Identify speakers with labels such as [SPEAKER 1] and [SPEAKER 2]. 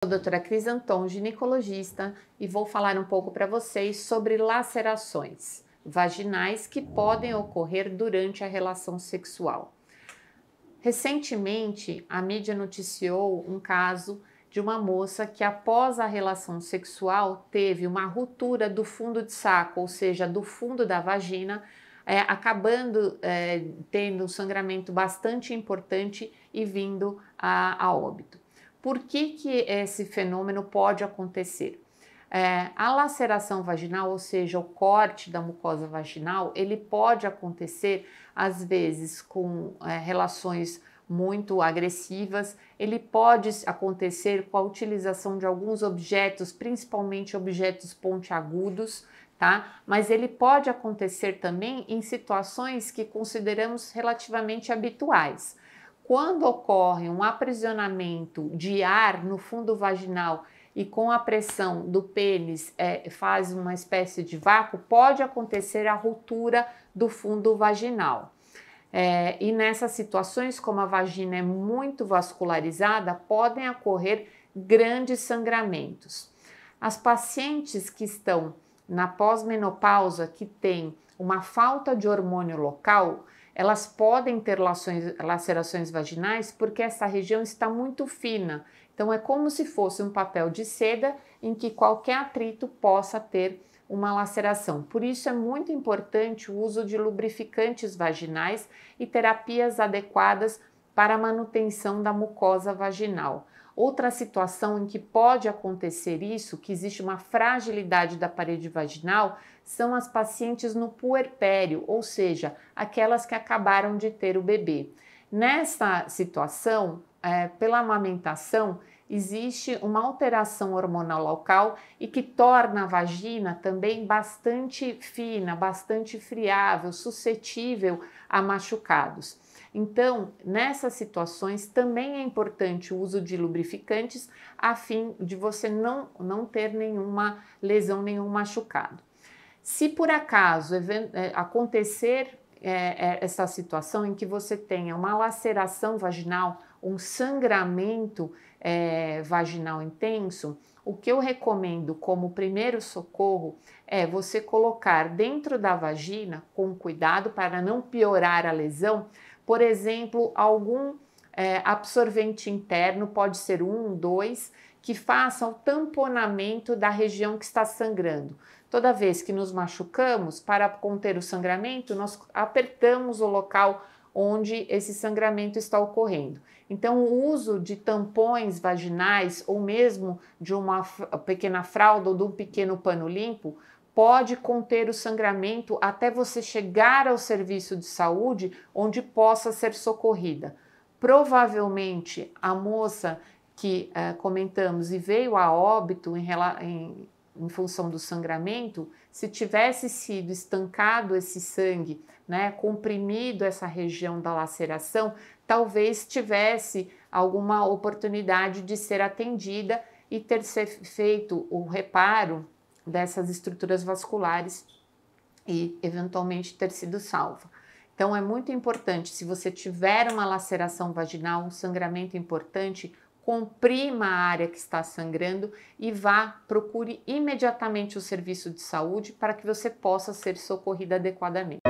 [SPEAKER 1] Sou a doutora Cris Anton, ginecologista, e vou falar um pouco para vocês sobre lacerações vaginais que podem ocorrer durante a relação sexual. Recentemente, a mídia noticiou um caso de uma moça que após a relação sexual teve uma ruptura do fundo de saco, ou seja, do fundo da vagina, acabando tendo um sangramento bastante importante e vindo a óbito. Por que esse fenômeno pode acontecer? A laceração vaginal, ou seja, o corte da mucosa vaginal, ele pode acontecer às vezes com relações muito agressivas, ele pode acontecer com a utilização de alguns objetos, principalmente objetos pontiagudos, tá? Mas ele pode acontecer também em situações que consideramos relativamente habituais. Quando ocorre um aprisionamento de ar no fundo vaginal e com a pressão do pênis faz uma espécie de vácuo, pode acontecer a ruptura do fundo vaginal. E nessas situações, como a vagina é muito vascularizada, podem ocorrer grandes sangramentos. As pacientes que estão na pós-menopausa, que têm uma falta de hormônio local, elas podem ter lacerações vaginais porque essa região está muito fina. Então é como se fosse um papel de seda em que qualquer atrito possa ter uma laceração. Por isso é muito importante o uso de lubrificantes vaginais e terapias adequadas para a manutenção da mucosa vaginal. Outra situação em que pode acontecer isso, que existe uma fragilidade da parede vaginal, são as pacientes no puerpério, ou seja, aquelas que acabaram de ter o bebê. Nessa situação, pela amamentação, existe uma alteração hormonal local e que torna a vagina também bastante fina, bastante friável, suscetível a machucados. Então, nessas situações também é importante o uso de lubrificantes a fim de você não ter nenhuma lesão, nenhum machucado. Se por acaso acontecer essa situação em que você tenha uma laceração vaginal, um sangramento vaginal intenso, o que eu recomendo como primeiro socorro é você colocar dentro da vagina, com cuidado para não piorar a lesão, por exemplo, algum absorvente interno, pode ser 1, 2, que faça o tamponamento da região que está sangrando. Toda vez que nos machucamos, para conter o sangramento, nós apertamos o local onde esse sangramento está ocorrendo. Então, o uso de tampões vaginais ou mesmo de uma pequena fralda ou de um pequeno pano limpo pode conter o sangramento até você chegar ao serviço de saúde onde possa ser socorrida. Provavelmente a moça que comentamos e veio a óbito em função do sangramento, se tivesse sido estancado esse sangue, comprimido essa região da laceração, talvez tivesse alguma oportunidade de ser atendida e ter feito o reparo dessas estruturas vasculares e eventualmente ter sido salva. Então é muito importante, se você tiver uma laceração vaginal, um sangramento importante, comprima a área que está sangrando e procure imediatamente o serviço de saúde para que você possa ser socorrida adequadamente.